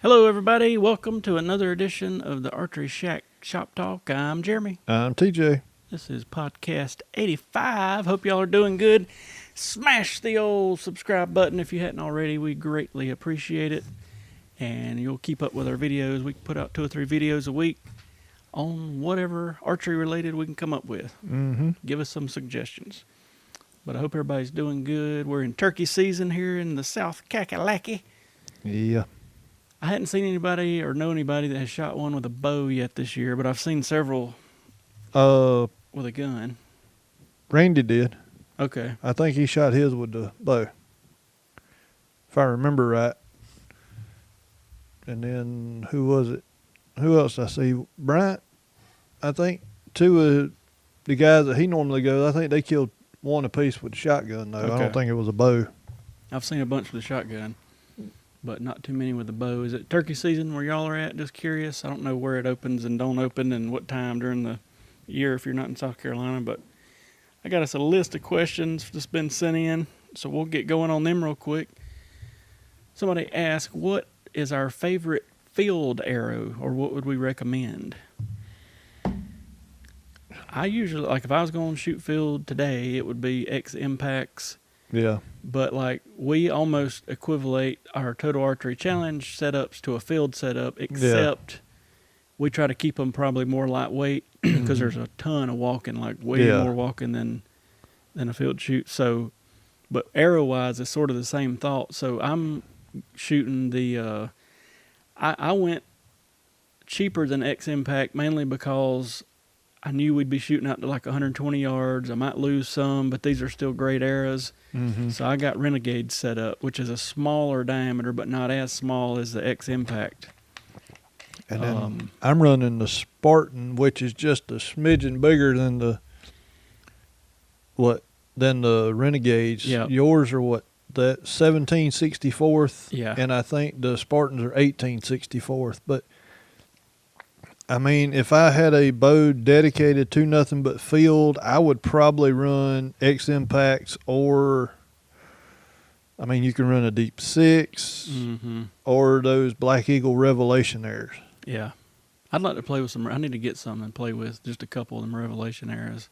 Hello, everybody. Welcome to another edition of the Archeryshack Shop Talk. I'm Jeremy. I'm TJ. This is podcast 85. Hope y'all are doing good. Smash the old subscribe button if you hadn't already. We greatly appreciate it. And you'll keep up with our videos. We put out 2 or 3 videos a week on whatever archery related we can come up with. Give us some suggestions. But I hope everybody's doing good. We're in turkey season here in the South Kakalaki. Yeah. I hadn't seen anybody or know anybody that has shot one with a bow yet this year, but I've seen several with a gun. Randy did. Okay. I think he shot his with the bow, if I remember right. And then who was it? Who else I see? Bryant, I think. 2 of the guys that he normally goes, I think they killed one apiece with a shotgun, though. Okay. I don't think it was a bow. I've seen a bunch with a shotgun, but not too many with a bow. Is it turkey season where y'all are at? Just curious. I don't know where it opens and don't open and what time during the year if you're not in South Carolina, but I got us a list of questions that's been sent in, so we'll get going on them real quick. Somebody asked, what is our favorite field arrow, or what would we recommend? I usually, like if I was going to shoot field today, it would be X Impacts. Yeah. But like we almost equivalent our Total Archery Challenge setups to a field setup, except we try to keep them probably more lightweight because there's a ton of walking, like way more walking than a field shoot. So, but arrow wise, it's sort of the same thought. So I'm shooting the. I went cheaper than X Impact mainly because I knew we'd be shooting out to like 120 yards. I might lose some, but these are still great arrows. So I got Renegade set up, which is a smaller diameter, but not as small as the X Impact. And then I'm running the Spartan, which is just a smidgen bigger than the Renegades. Yeah. Yours are what? That 17/64th. Yeah. And I think the Spartans are 18/64th. But I mean, if I had a bow dedicated to nothing but field, I would probably run X Impacts, or I mean, you can run a Deep 6 or those Black Eagle Revelation arrows. Yeah. I'd like to play with some. I need to get some and play with just a couple of them Revelation arrows.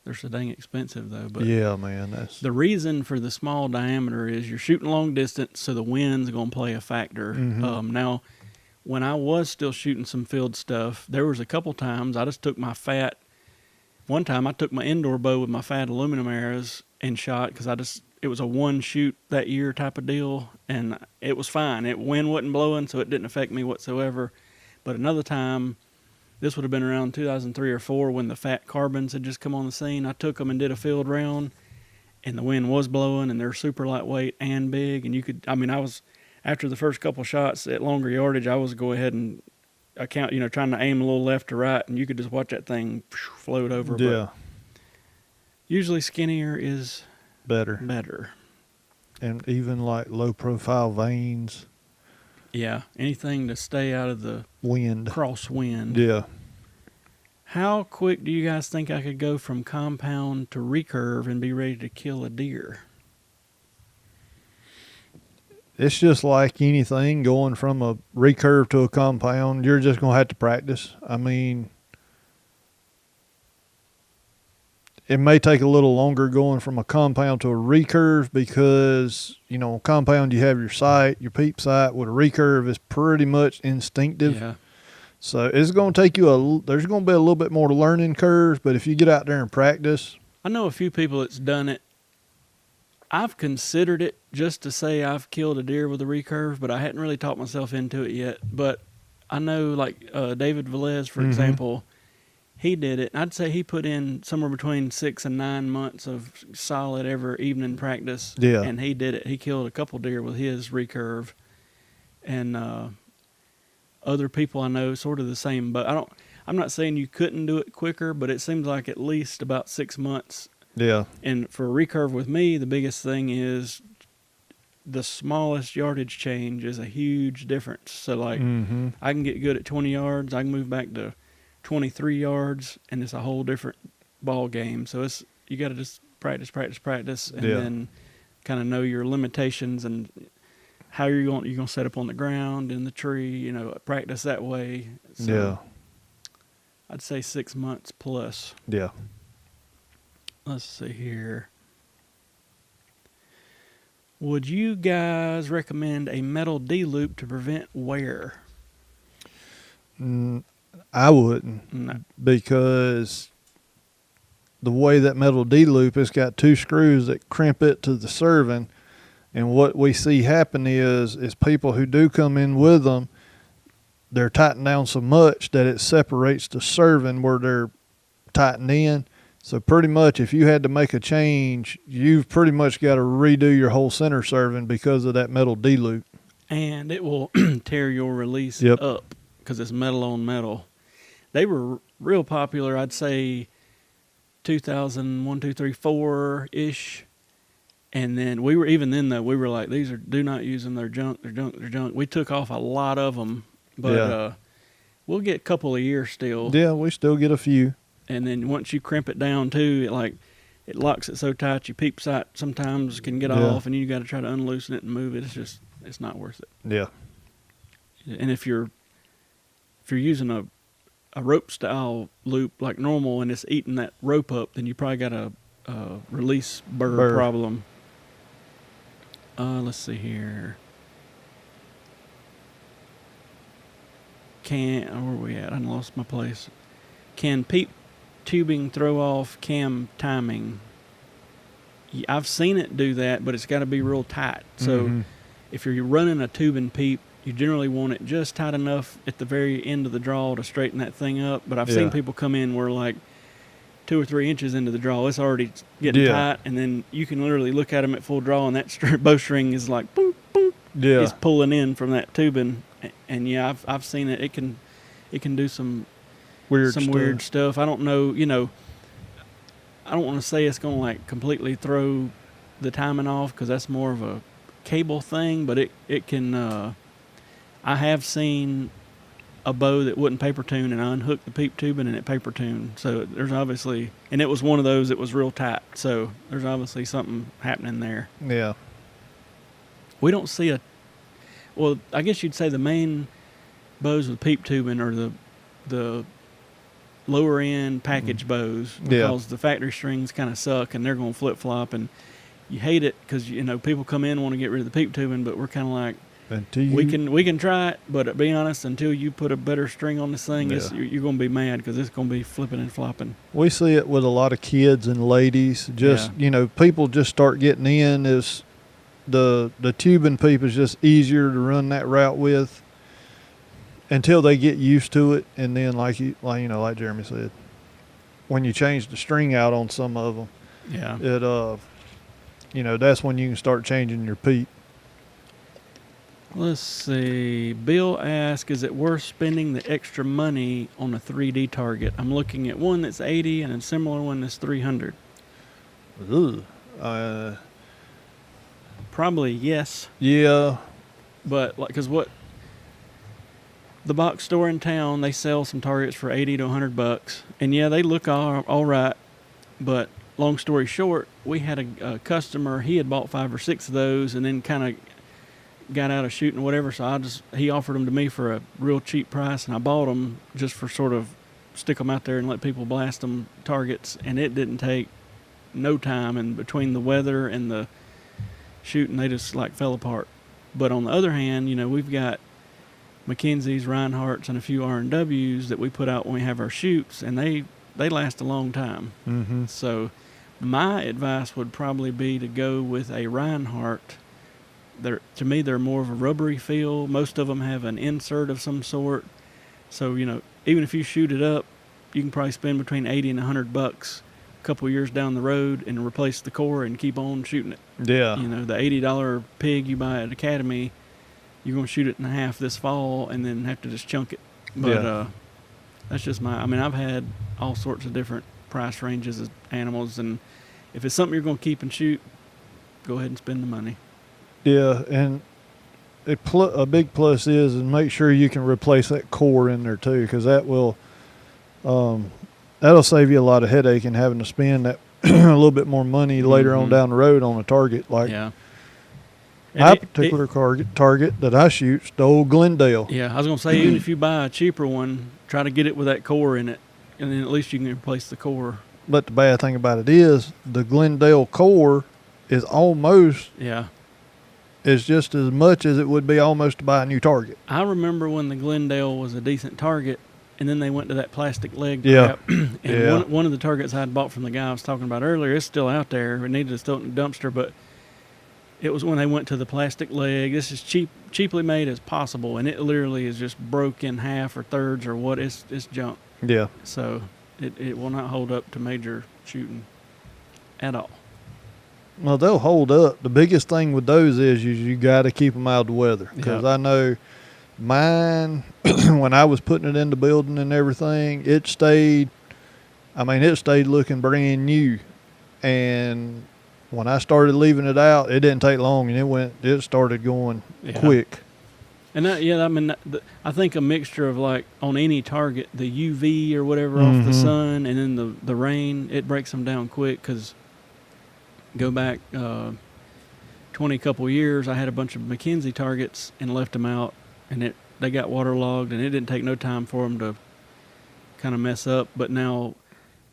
They're so dang expensive, though. But yeah, man. That's the reason for the small diameter is you're shooting long distance, so the wind's going to play a factor. Now, when I was still shooting some field stuff, there was a couple times I just took my fat. One time I took my indoor bow with my fat aluminum arrows and shot because it was a one shoot that year type of deal, and it was fine. Wind wasn't blowing, so it didn't affect me whatsoever. But another time, this would have been around 2003 or 4 when the fat carbons had just come on the scene. I took them and did a field round, and the wind was blowing, and they're super lightweight and big. And I was, after the first couple shots at longer yardage, I was go ahead and account, trying to aim a little left to right, and you could just watch that thing float over. Yeah. But usually skinnier is better. And even like low profile vanes. Yeah, anything to stay out of the wind. Crosswind. Yeah. How quick do you guys think I could go from compound to recurve and be ready to kill a deer? It's just like anything going from a recurve to a compound. You're just going to have to practice. I mean, it may take a little longer going from a compound to a recurve because, compound you have your sight, your peep sight. With a recurve, it's pretty much instinctive. Yeah. So it's going to take you there's going to be a little bit more learning curves, but if you get out there and practice. I know a few people that's done it. I've considered it just to say I've killed a deer with a recurve, but I hadn't really talked myself into it yet. But I know, like David Velez, for example, he did it. I'd say he put in somewhere between 6 and 9 months of solid every evening practice. Yeah. And he did it. He killed a couple deer with his recurve. And other people I know sort of the same. But I'm not saying you couldn't do it quicker, but it seems like at least about 6 months. Yeah. And for a recurve with me, the biggest thing is the smallest yardage change is a huge difference. So, like, I can get good at 20 yards. I can move back to 23 yards, and it's a whole different ball game. So you got to just practice, and then kind of know your limitations and how you're going to set up on the ground, in the tree, practice that way. So Yeah. I'd say 6 months plus. Yeah. Let's see here. Would you guys recommend a metal D-loop to prevent wear? I wouldn't. No. Because the way that metal D-loop, it's got 2 screws that crimp it to the serving. And what we see happen is people who do come in with them, they're tightened down so much that it separates the serving where they're tightened in. So pretty much if you had to make a change, you've pretty much got to redo your whole center serving because of that metal D-loop. And it will tear your release Yep. up because it's metal on metal. They were real popular, I'd say 2001, 2, 3, 4-ish. And then we were like, do not use them. They're junk. We took off a lot of them, but we'll get a couple a year still. Yeah, we still get a few. And then once you crimp it down too, it locks it so tight your peep sight sometimes can get off, and you got to try to unloosen it and move it. It's not worth it. Yeah. And if you're using a rope style loop like normal and it's eating that rope up, then you probably got a release burr problem. Let's see here. Where are we at? I lost my place. Can Peep Tubing throw off cam timing? I've seen it do that, but it's got to be real tight. So if you're running a tubing peep, you generally want it just tight enough at the very end of the draw to straighten that thing up. But I've seen people come in where 2 or 3 inches into the draw, it's already getting tight, and then you can literally look at them at full draw, and that bowstring is like boom, boom. Yeah, it's pulling in from that tubing, and I've seen it. It can do some weird stuff. I don't know. I don't want to say it's going to completely throw the timing off because that's more of a cable thing, but it can. I have seen a bow that wouldn't paper tune, and I unhooked the peep tubing and it paper tuned. So there's obviously, and it was one of those that was real tight. So there's obviously something happening there. Yeah. We don't see well, I guess you'd say the main bows with peep tubing are the lower end package bows because the factory strings kind of suck and they're going to flip flop, and you hate it because people come in and want to get rid of the peep tubing, but we're kind of like, we can try it, but to be honest, until you put a better string on this thing, you're going to be mad because it's going to be flipping and flopping. We see it with a lot of kids and ladies. People just start getting in. Is the tubing peep is just easier to run that route with until they get used to it, and then like Jeremy said, when you change the string out on some of them, that's when you can start changing your peep. Let's see. Bill asked, is it worth spending the extra money on a 3D target? I'm looking at one that's 80 and a similar one that's 300. Probably yes. Yeah. But because the box store in town, they sell some targets for $80 to $100, and they look all right. But long story short, we had a customer. He had bought 5 or 6 of those, and then kind of got out of shooting or whatever, so he offered them to me for a real cheap price, and I bought them just for sort of stick them out there and let people blast them targets, and it didn't take no time, and between the weather and the shooting, they just fell apart. But on the other hand, we've got McKenzie's, Reinhardt's, and a few R&W's that we put out when we have our shoots, and they last a long time. So my advice would probably be to go with a Reinhardt. To me, they're more of a rubbery feel. Most of them have an insert of some sort. So, even if you shoot it up, you can probably spend between $80 and $100 a couple of years down the road and replace the core and keep on shooting it. Yeah. The $80 pig you buy at Academy, you're going to shoot it in half this fall and then have to just chunk it. But that's just I've had all sorts of different price ranges of animals, and if it's something you're going to keep and shoot, go ahead and spend the money. Yeah, and a big plus is make sure you can replace that core in there too, because that will that'll save you a lot of headache and having to spend that a little bit more money later on down the road on a target. My particular target that I shoot's the old Glendale. Yeah, I was going to say, even if you buy a cheaper one, try to get it with that core in it, and then at least you can replace the core. But the bad thing about it is the Glendale core is almost is just as much as it would be almost to buy a new target. I remember when the Glendale was a decent target, and then they went to that plastic leg crap. And one of the targets I had bought from the guy I was talking about earlier, it's still out there. We needed to still in the dumpster, but it was when they went to the plastic leg. This is cheaply made as possible, and it literally is just broke in half or thirds or what. It's junk. Yeah. So it will not hold up to major shooting at all. Well, they'll hold up. The biggest thing with those is you got to keep them out of the weather. Because I know mine, when I was putting it in the building and everything, it stayed looking brand new. And when I started leaving it out, it didn't take long, and it started going quick. And I think a mixture of, like, on any target, the UV or whatever off the sun, and then the rain, it breaks them down quick. Because go back 20 couple years, I had a bunch of McKenzie targets and left them out, and they got waterlogged, and it didn't take no time for them to kind of mess up. But now,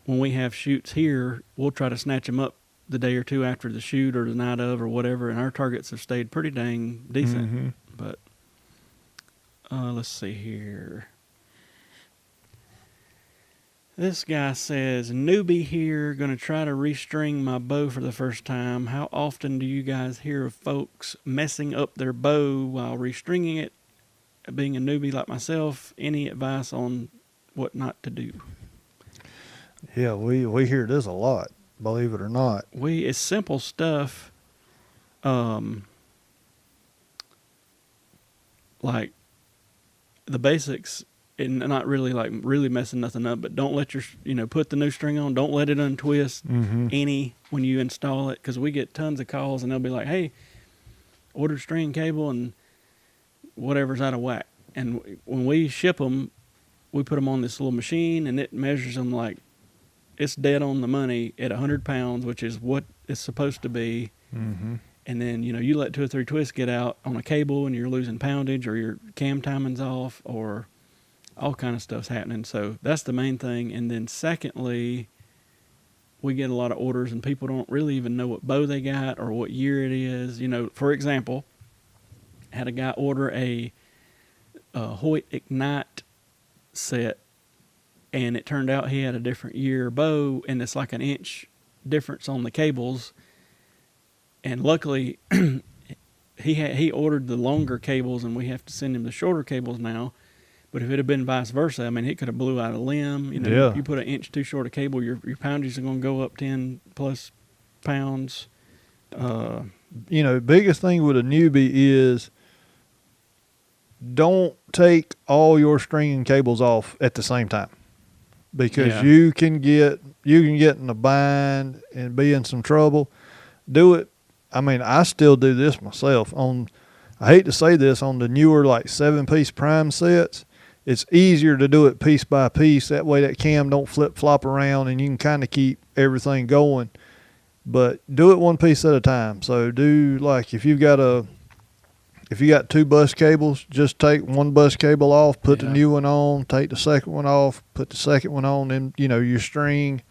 when we have shoots here, we'll try to snatch them up the day or two after the shoot or the night of or whatever, and our targets have stayed pretty dang decent. But let's see here. This guy says, newbie here, going to try to restring my bow for the first time. How often do you guys hear of folks messing up their bow while restringing it? Being a newbie like myself, any advice on what not to do? Yeah, we hear this a lot, believe it or not. It's simple stuff. Like the basics, and not really like really messing nothing up, but don't let put the new string on. Don't let it untwist any when you install it, because we get tons of calls and they'll be like, hey, ordered string cable and whatever's out of whack. And when we ship them, we put them on this little machine, and it measures them like it's dead on the money at 100 pounds, which is what it's supposed to be. And then, you let 2 or 3 twists get out on a cable, and you're losing poundage, or your cam timing's off, or all kind of stuff's happening. So that's the main thing. And then secondly, we get a lot of orders, and people don't really even know what bow they got or what year it is. For example, I had a guy order a Hoyt Ignite set, and it turned out he had a different year bow, and it's like an inch difference on the cables. And luckily, he ordered the longer cables, and we have to send him the shorter cables now. But if it had been vice versa, it could have blew out a limb. You put an inch too short a cable, your poundage are going to go up 10 plus pounds. Biggest thing with a newbie is don't take all your string and cables off at the same time, because you can get in a bind and be in some trouble. Do it. I still do this myself. I hate to say this, on the newer like 7-piece prime sets, it's easier to do it piece by piece. That way that cam don't flip flop around, and you can kind of keep everything going. But do it one piece at a time. So do, like, if you got 2 bus cables, just take one bus cable off, put the new one on, take the second one off, put the second one on, then your string,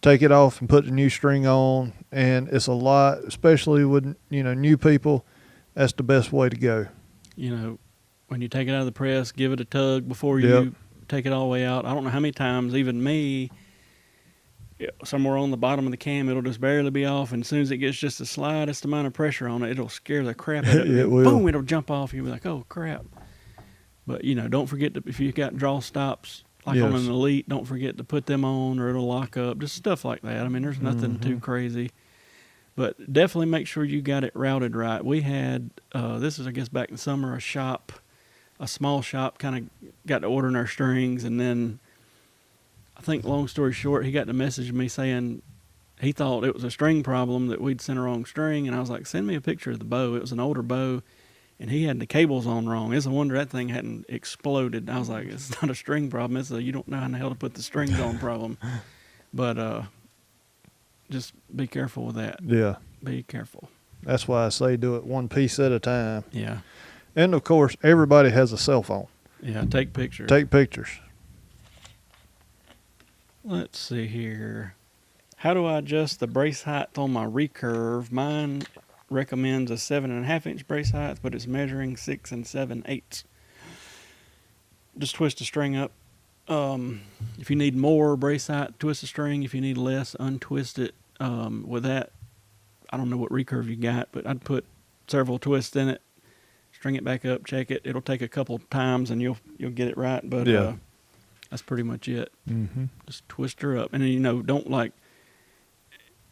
take it off and put the new string on. And it's a lot, especially with new people. That's the best way to go. When you take it out of the press, give it a tug before you take it all the way out. I don't know how many times, even me, somewhere on the bottom of the cam, it'll just barely be off, and as soon as it gets just the slightest amount of pressure on it, it'll scare the crap out of it. It will. Boom, it'll jump off. You'll be like, oh, crap. But, don't forget if you've got draw stops, like on an Elite, don't forget to put them on, or it'll lock up. Just stuff like that. There's nothing too crazy. But definitely make sure you got it routed right. We had, this is, I guess, back in the summer, a small shop kind of got to ordering our strings, and then I think, long story short, he got the message of me saying he thought it was a string problem, that we'd sent the wrong string, and I was like, send me a picture of the bow. It was an older bow, and he had the cables on wrong. It's a wonder that thing hadn't exploded. I was like, it's not a string problem. It's a you don't know how the hell to put the strings on problem. But just be careful with that. Yeah. Be careful. That's why I say do it one piece at a time. Yeah. And of course, everybody has a cell phone. Yeah, take pictures. Take pictures. Let's see here. How do I adjust the brace height on my recurve? Mine recommends a 7.5-inch brace height, but it's measuring 6 7/8. Just twist the string up. If you need more brace height, twist the string. If you need less, untwist it. With that, I don't know what recurve you got, but I'd put several twists in it, string it back up, check it. It'll take a couple times and you'll get it right, but Yeah. That's pretty much it. Mm-hmm. Just twist her up. And then, don't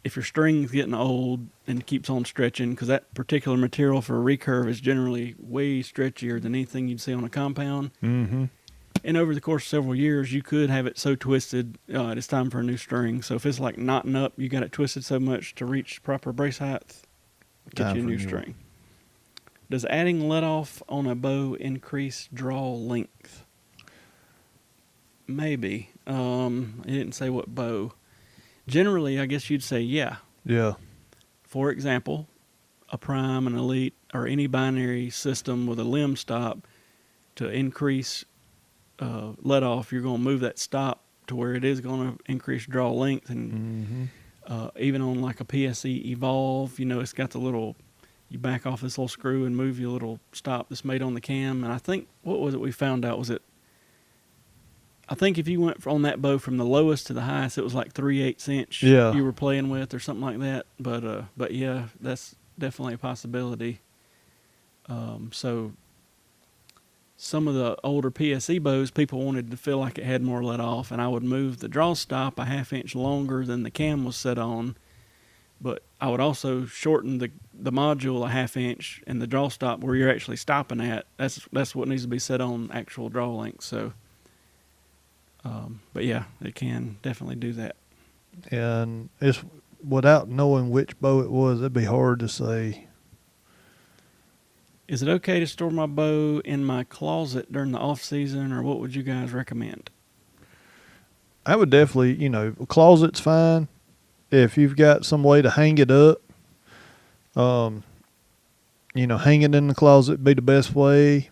if your string's getting old and keeps on stretching, because that particular material for a recurve is generally way stretchier than anything you'd see on a compound. Mm-hmm. And over the course of several years, you could have it so twisted, it's time for a new string. So if it's like knotting up, you got it twisted so much to reach proper brace height, get you a new string. Does adding let off on a bow increase draw length? Maybe. It didn't say what bow. Generally, I guess you'd say yeah. Yeah. For example, a prime, an elite, or any binary system with a limb stop, to increase let off, you're going to move that stop to where it is going to increase draw length. And even on like a PSE Evolve, it's got the little, you back off this little screw and move your little stop that's made on the cam. And I think, what was it we found out? I think if you went on that bow from the lowest to the highest, it was like 3/8 inch you were playing with or something like that. But yeah, that's definitely a possibility. So some of the older PSE bows, people wanted to feel like it had more let off, and I would move the draw stop a 1/2 inch longer than the cam was set on. But I would also shorten the module a 1/2 inch, and the draw stop where you're actually stopping at, that's what needs to be set on actual draw length. So, but yeah, it can definitely do that. And it's without knowing which bow it was, it'd be hard to say. Is it okay to store my bow in my closet during the off season, or what would you guys recommend? I would definitely, closet's fine. If you've got some way to hang it up, hang it in the closet be the best way.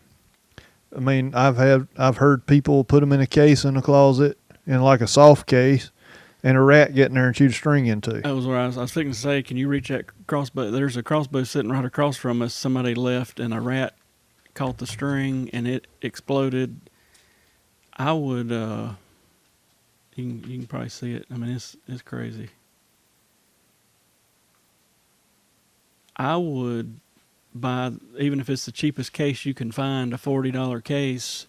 I mean, I've heard people put them in a case in the closet, in like a soft case, and a rat get in there and shoot a string into. That was where I was thinking to say, can you reach that crossbow? There's a crossbow sitting right across from us. Somebody left, and a rat caught the string, and it exploded. I would, you can probably see it. I mean, it's crazy. I would buy, even if it's the cheapest case you can find, a $40 case.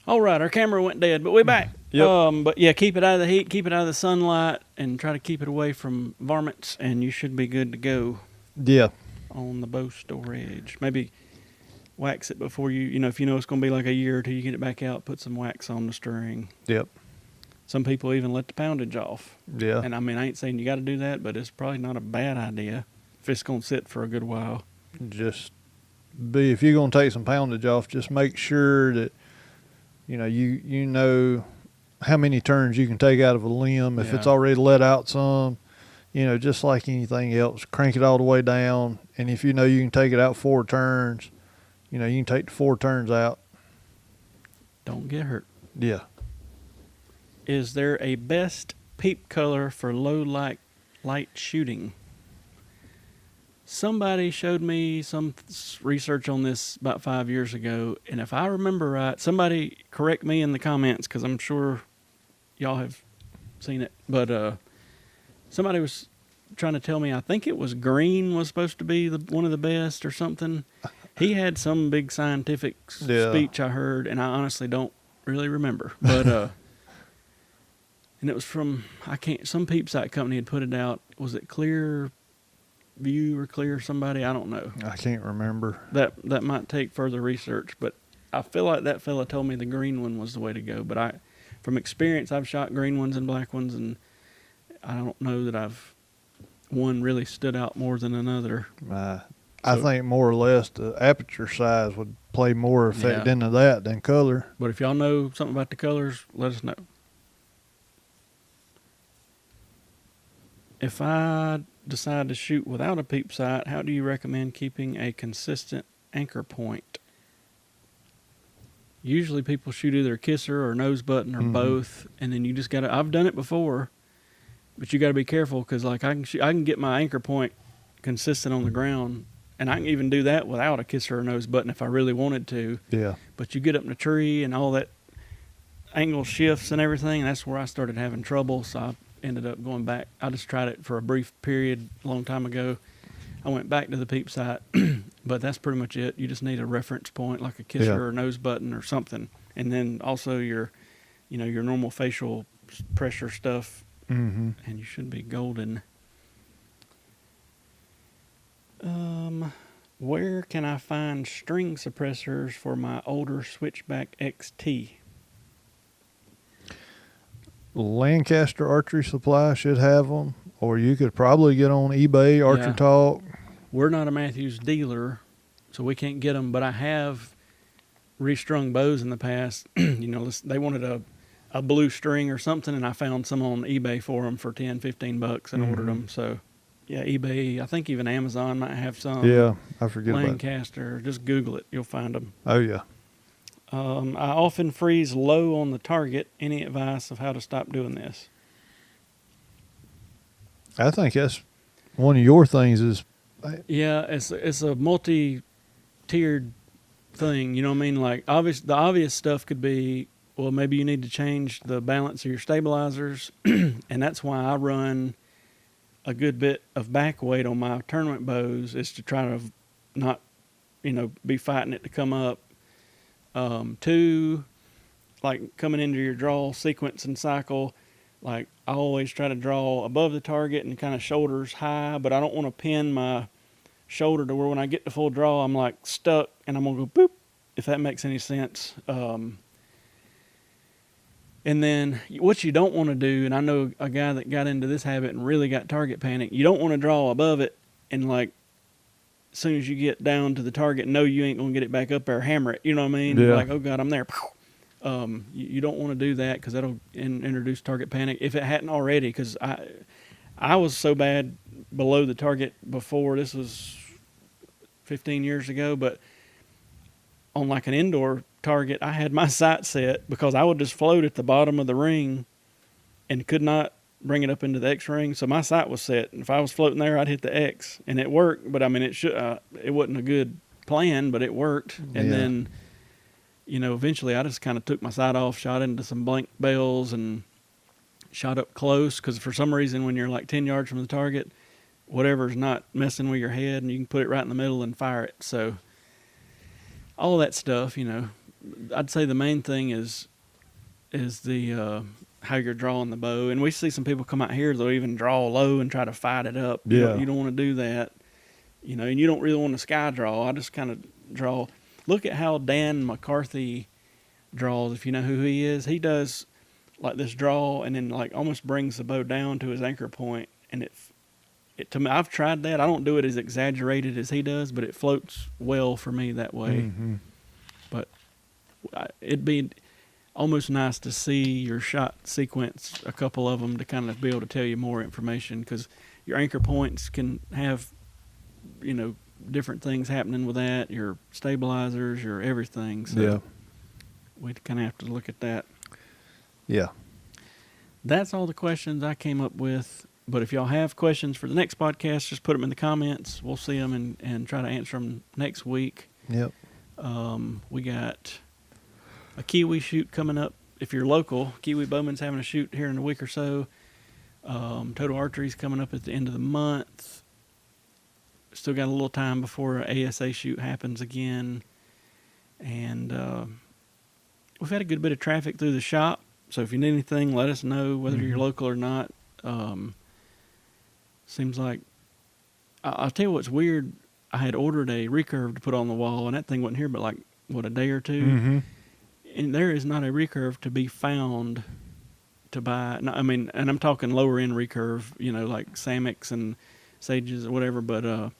All right, our camera went dead, but we're back. Yep. But yeah, keep it out of the heat, keep it out of the sunlight, and try to keep it away from varmints, and you should be good to go. Yeah. On the bow storage. Maybe wax it before if you know it's going to be like a year or two, you get it back out, put some wax on the string. Yep. Some people even let the poundage off. Yeah. And I mean, I ain't saying you got to do that, but it's probably not a bad idea if it's going to sit for a good while. If you're going to take some poundage off, just make sure that you know how many turns you can take out of a limb. If it's already let out some, just like anything else, crank it all the way down. And if you can take it out 4 turns, you can take the 4 turns out. Don't get hurt. Yeah. Is there a best peep color for low light shooting? Somebody showed me some research on this about 5 years ago, and if I remember right, somebody correct me in the comments because I'm sure y'all have seen it. But somebody was trying to tell me, I think it was green was supposed to be one of the best or something. He had some big scientific speech I heard, and I honestly don't really remember. But and it was from some peep sight company had put it out. Was it Clear View or Clear somebody? I don't know. I can't remember. That might take further research, but I feel like that fella told me the green one was the way to go. But from experience, I've shot green ones and black ones, and I don't know that one really stood out more than another. I think more or less the aperture size would play more effect into that than color. But if y'all know something about the colors, let us know. If I decide to shoot without a peep sight, how do you recommend keeping a consistent anchor point? Usually people shoot either a kisser or nose button or both, and then you just gotta. I've done it before, but you gotta be careful because like I can get my anchor point consistent on the ground, and I can even do that without a kisser or nose button if I really wanted to. Yeah. But you get up in a tree and all that angle shifts and everything, and that's where I started having trouble. So I ended up going back. I just tried it for a brief period a long time ago. I went back to the peep sight, but that's pretty much it. You just need a reference point like a kisser or nose button or something, and then also your normal facial pressure stuff, and you should be golden. Where can I find string suppressors for my older Switchback XT? Lancaster Archery Supply should have them, or you could probably get on eBay, Archer Talk. We're not a Matthews dealer, so we can't get them, but I have restrung bows in the past. They wanted a blue string or something, and I found some on eBay for them for $10-15 and ordered them. So, yeah, eBay, I think even Amazon might have some. Yeah, I forget about Lancaster, just Google it. You'll find them. Oh, yeah. I often freeze low on the target. Any advice of how to stop doing this? I think that's one of your things is... Yeah, it's a multi-tiered thing. You know what I mean? Like, the obvious stuff could be, well, maybe you need to change the balance of your stabilizers, and that's why I run a good bit of back weight on my tournament bows, is to try to not, be fighting it to come up. 2, like coming into your draw sequence and cycle, like I always try to draw above the target and kind of shoulders high, but I don't want to pin my shoulder to where when I get to full draw, I'm like stuck and I'm going to go boop, if that makes any sense. And then what you don't want to do, and I know a guy that got into this habit and really got target panic, you don't want to draw above it and like as soon as you get down to the target, know you ain't going to get it back up there, hammer it. You know what I mean? Yeah. Like, oh, God, I'm there. You don't want to do that because that'll introduce target panic if it hadn't already, because I was so bad below the target before. This was 15 years ago, but on like an indoor target, I had my sight set because I would just float at the bottom of the ring and could not bring it up into the X ring, so my sight was set. And if I was floating there, I'd hit the X, and it worked. But I mean, it wasn't a good plan, but it worked. And then, eventually, I just kind of took my sight off, shot into some blank bells, and shot up close. Because for some reason, when you're like 10 yards from the target, whatever's not messing with your head, and you can put it right in the middle and fire it. So all of that stuff, I'd say the main thing is the how you're drawing the bow. And we see some people come out here, they'll even draw low and try to fight it up. Yeah. You don't want to do that, and you don't really want to sky draw. I just kind of draw. Look at how Dan McCarthy draws, if you know who he is. He does like this draw and then like almost brings the bow down to his anchor point. And it to me, I've tried that. I don't do it as exaggerated as he does, but it floats well for me that way. Mm-hmm. But it'd be almost nice to see your shot sequence, a couple of them, to kind of be able to tell you more information, because your anchor points can have, different things happening with that, your stabilizers, your everything. So we kind of have to look at that. Yeah. That's all the questions I came up with. But if y'all have questions for the next podcast, just put them in the comments. We'll see them and try to answer them next week. Yep. We got a Kiwi shoot coming up. If you're local, Kiwi Bowman's having a shoot here in a week or so. Total Archery's coming up at the end of the month. Still got a little time before an ASA shoot happens again. And we've had a good bit of traffic through the shop. So if you need anything, let us know, whether you're local or not. Seems like, I'll tell you what's weird. I had ordered a recurve to put on the wall, and that thing wasn't here but like, a day or two. Mm-hmm. And there is not a recurve to be found to buy. No, I mean, and I'm talking lower end recurve, like Samics and Sages or whatever. But I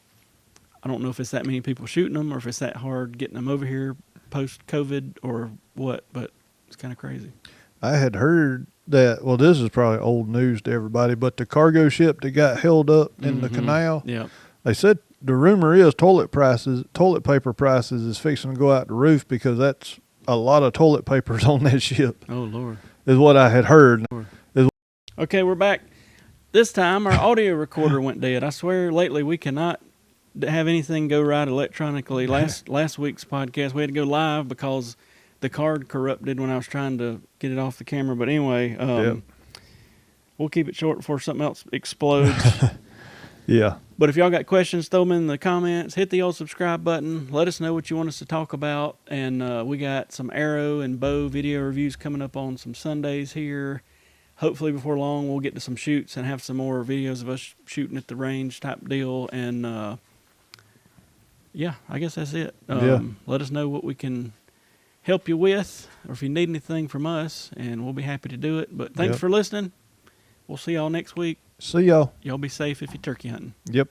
don't know if it's that many people shooting them, or if it's that hard getting them over here post COVID or what. But it's kind of crazy. I had heard that, well, this is probably old news to everybody, but the cargo ship that got held up in the canal, Yep. they said the rumor is toilet paper prices is fixing to go out the roof because that's a lot of toilet papers on that ship. Oh, Lord. Is what I had heard. Okay, we're back. This time our audio recorder went dead. I swear lately we cannot have anything go right electronically. Last week's podcast we had to go live because the card corrupted when I was trying to get it off the camera. But anyway, we'll keep it short before something else explodes. Yeah. But if y'all got questions, throw them in the comments. Hit the old subscribe button. Let us know what you want us to talk about. And we got some arrow and bow video reviews coming up on some Sundays here. Hopefully before long we'll get to some shoots and have some more videos of us shooting at the range type deal. And yeah, I guess that's it. Let us know what we can help you with, or if you need anything from us, and we'll be happy to do it. But thanks for listening. We'll see y'all next week. See y'all. Y'all be safe if you're turkey hunting. Yep.